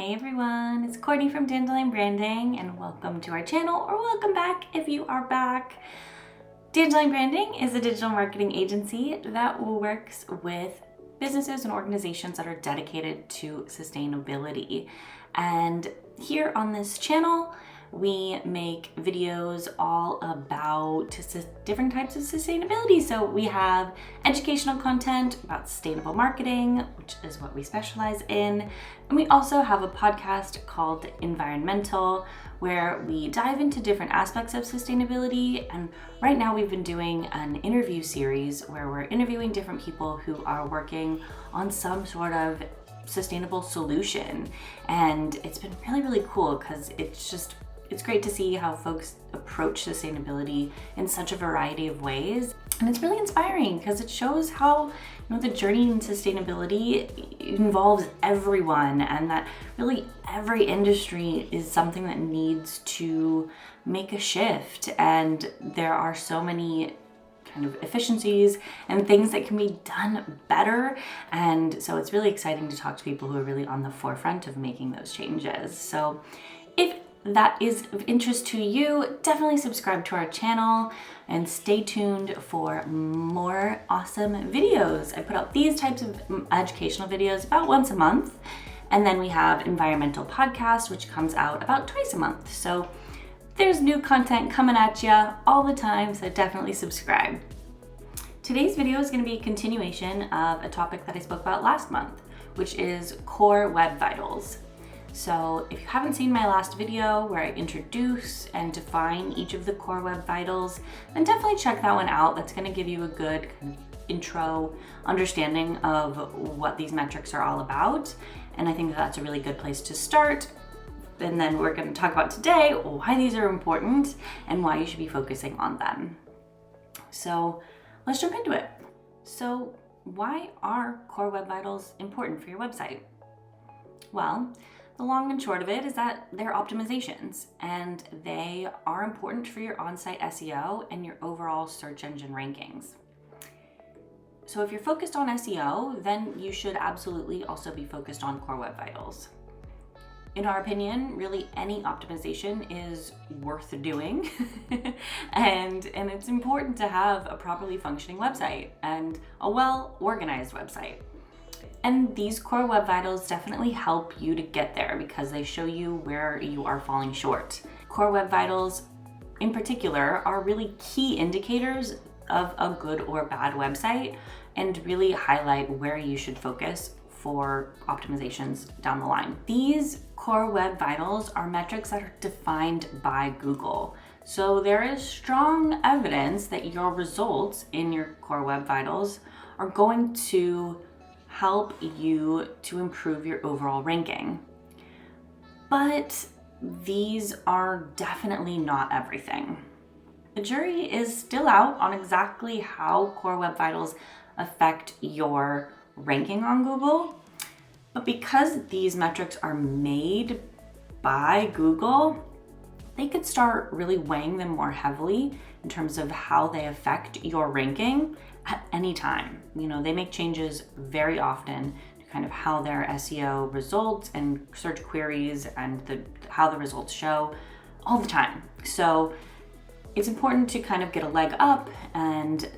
Hey everyone, it's Courtney from Dandelion Branding and welcome to our channel, or welcome back if you are back. Dandelion Branding is a digital marketing agency that works with businesses and organizations that are dedicated to sustainability. And here on this channel, we make videos all about different types of sustainability. So we have educational content about sustainable marketing, which is what we specialize in. And we also have a podcast called Environmental, where we dive into different aspects of sustainability. And right now we've been doing an interview series where we're interviewing different people who are working on some sort of sustainable solution. And it's been really cool because it's great to see how folks approach sustainability in such a variety of ways. And it's really inspiring because it shows how the journey in sustainability involves everyone, and that really every industry is something that needs to make a shift. And there are so many kind of efficiencies and things that can be done better. And so it's really exciting to talk to people who are really on the forefront of making those changes. So if that is of interest to you, definitely subscribe to our channel and stay tuned for more awesome videos. I put out these types of educational videos about once a month. And then we have Environmental Podcast, which comes out about twice a month. So there's new content coming at you all the time, so definitely subscribe. Today's video is going to be a continuation of a topic that I spoke about last month, which is core web vitals. So if you haven't seen my last video where I introduce and define each of the core web vitals, then definitely check that one out. That's going to give you a good kind of intro understanding of what these metrics are all about. And I think that's a really good place to start. And then we're going to talk about today why these are important and why you should be focusing on them. So let's jump into it. So why are core web vitals important for your website? Well, the long and short of it is that they're optimizations, and they are important for your on-site SEO and your overall search engine rankings. So if you're focused on SEO, then you should absolutely also be focused on core web vitals. In our opinion, really any optimization is worth doing and it's important to have a properly functioning website and a well-organized website. And these core web vitals definitely help you to get there because they show you where you are falling short. Core web vitals in particular are really key indicators of a good or bad website and really highlight where you should focus for optimizations down the line. These core web vitals are metrics that are defined by Google. So there is strong evidence that your results in your core web vitals are going to help you to improve your overall ranking. But these are definitely not everything. The jury is still out on exactly how core web vitals affect your ranking on Google. But because these metrics are made by Google, they could start really weighing them more heavily in terms of how they affect your ranking at any time. They make changes very often to kind of how their SEO results and search queries and how the results show all the time. So it's important to kind of get a leg up, and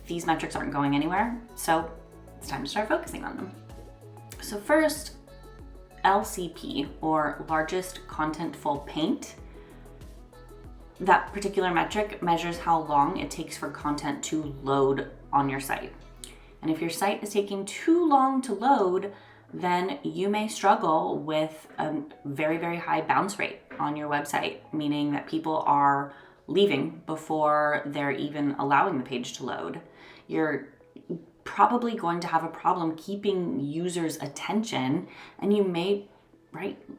these metrics aren't going anywhere. So it's time to start focusing on them. So first, LCP, or largest contentful paint. That particular metric measures how long it takes for content to load on your site. And if your site is taking too long to load, then you may struggle with a very high bounce rate on your website, meaning that people are leaving before they're even allowing the page to load. You're probably going to have a problem keeping users' attention, and you may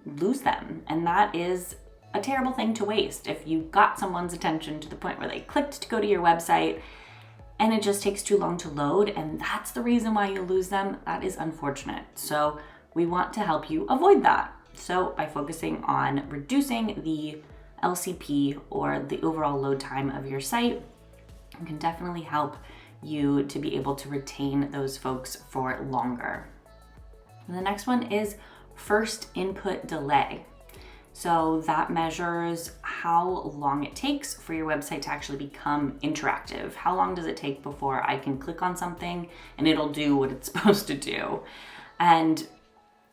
lose them. And that is a terrible thing to waste. If you got someone's attention to the point where they clicked to go to your website and it just takes too long to load, and that's the reason why you lose them, that is unfortunate. So we want to help you avoid that. So by focusing on reducing the LCP, or the overall load time of your site, it can definitely help you to be able to retain those folks for longer. And the next one is first input delay. So that measures how long it takes for your website to actually become interactive. How long does it take before I can click on something and it'll do what it's supposed to do? And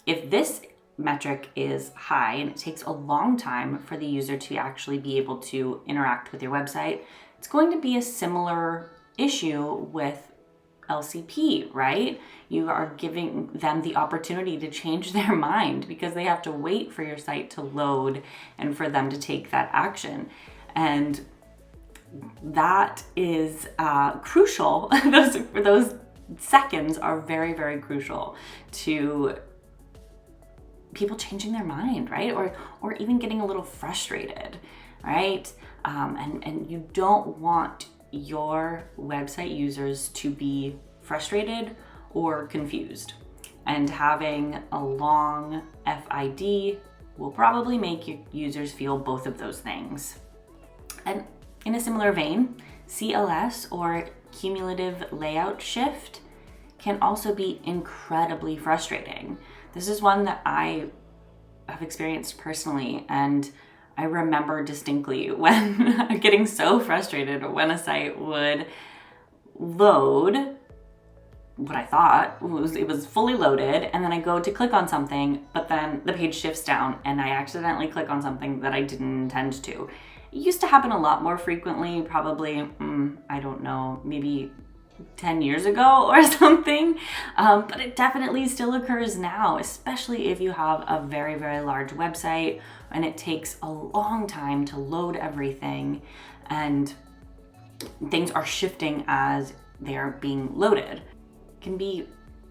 if this metric is high and it takes a long time for the user to actually be able to interact with your website, it's going to be a similar issue with LCP, right? You are giving them the opportunity to change their mind because they have to wait for your site to load and for them to take that action. And that is crucial. Those seconds are very, very crucial to people changing their mind, right? Or even getting a little frustrated, right? And you don't want your website users to be frustrated or confused. And having a long FID will probably make your users feel both of those things. And in a similar vein, CLS or cumulative layout shift can also be incredibly frustrating. This is one that I have experienced personally, and I remember distinctly when getting so frustrated when a site would load what I thought was it was fully loaded, and then I go to click on something, but then the page shifts down and I accidentally click on something that I didn't intend to. It used to happen a lot more frequently, probably, I don't know, maybe 10 years ago or something, but it definitely still occurs now, especially if you have a very, very large website and it takes a long time to load everything and things are shifting as they're being loaded. It can be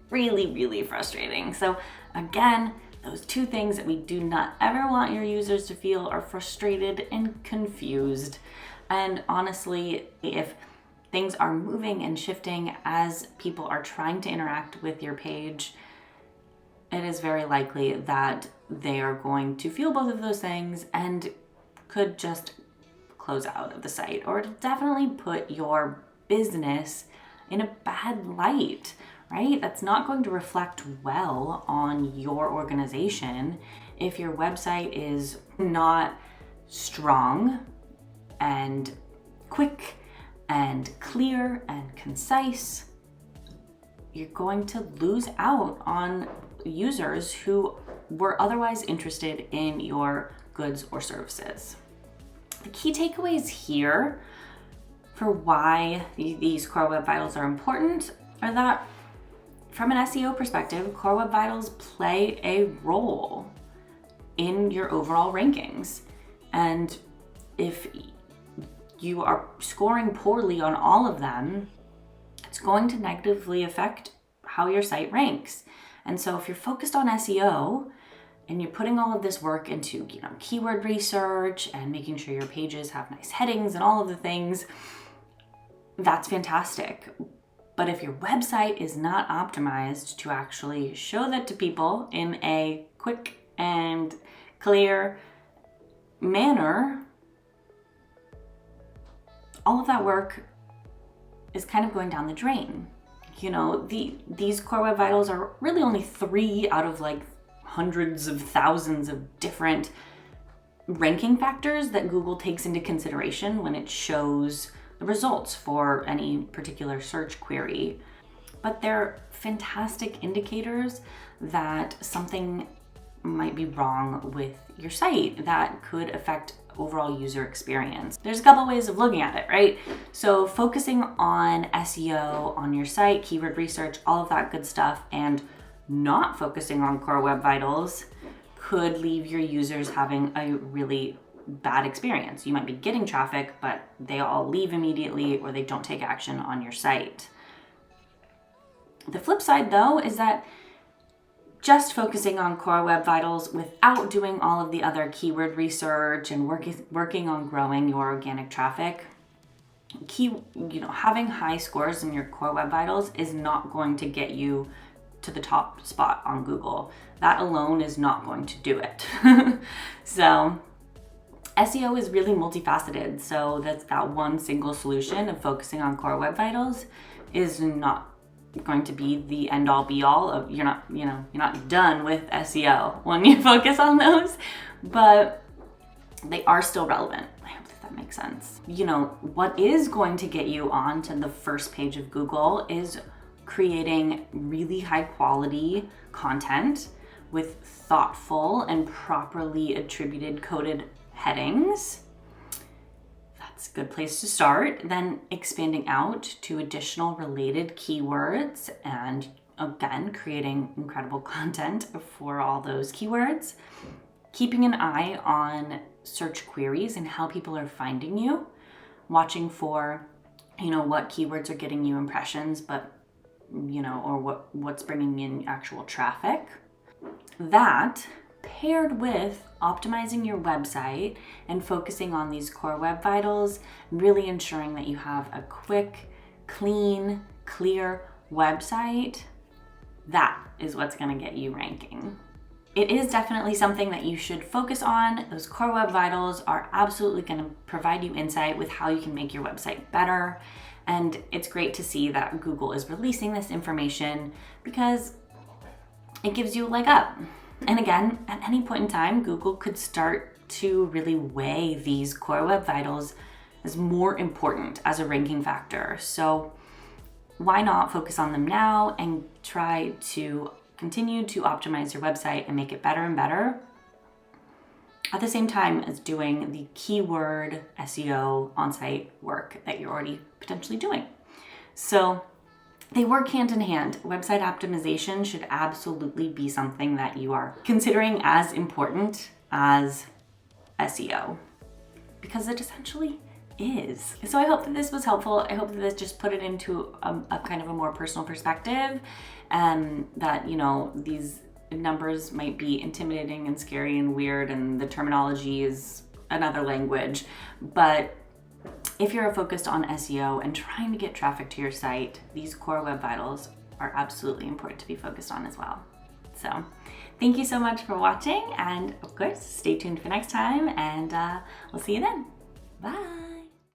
really, really frustrating. So again, those two things that we do not ever want your users to feel are frustrated and confused. And honestly, if things are moving and shifting as people are trying to interact with your page, it is very likely that they are going to feel both of those things and could just close out of the site, or it'll definitely put your business in a bad light, right? That's not going to reflect well on your organization if your website is not strong and quick and clear and concise. You're going to lose out on users who were otherwise interested in your goods or services. The key takeaways here for why these Core Web Vitals are important are that from an SEO perspective, Core Web Vitals play a role in your overall rankings. And if you are scoring poorly on all of them, it's going to negatively affect how your site ranks. And so if you're focused on SEO and you're putting all of this work into, keyword research and making sure your pages have nice headings and all of the things, that's fantastic. But if your website is not optimized to actually show that to people in a quick and clear manner, all of that work is kind of going down the drain. These Core Web Vitals are really only 3 out of hundreds of thousands of different ranking factors that Google takes into consideration when it shows the results for any particular search query. But they're fantastic indicators that something might be wrong with your site that could affect overall user experience. There's a couple ways of looking at it, right? So focusing on SEO on your site, keyword research, all of that good stuff, and not focusing on Core Web Vitals could leave your users having a really bad experience. You might be getting traffic, but they all leave immediately or they don't take action on your site. The flip side, though, is that just focusing on Core Web Vitals without doing all of the other keyword research and working on growing your organic traffic, having high scores in your Core Web Vitals is not going to get you to the top spot on Google. That alone is not going to do it. So SEO is really multifaceted, so that one single solution of focusing on Core Web Vitals is not going to be the end all be all of, you're not done with SEO when you focus on those, but they are still relevant. I hope that makes sense. What is going to get you onto the first page of Google is creating really high quality content with thoughtful and properly attributed coded headings. That's a good place to start. Then expanding out to additional related keywords and again, creating incredible content for all those keywords. Keeping an eye on search queries and how people are finding you. Watching for, what keywords are getting you impressions, but, or what's bringing in actual traffic. That paired with optimizing your website and focusing on these core web vitals, really ensuring that you have a quick, clean, clear website, that is what's going to get you ranking. It is definitely something that you should focus on. Those core web vitals are absolutely going to provide you insight with how you can make your website better. And it's great to see that Google is releasing this information because it gives you a leg up. And again, at any point in time, Google could start to really weigh these core web vitals as more important as a ranking factor. So why not focus on them now and try to continue to optimize your website and make it better and better at the same time as doing the keyword SEO on-site work that you're already potentially doing. So they work hand in hand. Website optimization should absolutely be something that you are considering as important as SEO because it essentially is. So I hope that this was helpful. I hope that this just put it into a kind of a more personal perspective, and that, these numbers might be intimidating and scary and weird and the terminology is another language, but if you're focused on SEO and trying to get traffic to your site, these core web vitals are absolutely important to be focused on as well. So thank you so much for watching, and of course, stay tuned for next time, and we'll see you then. Bye.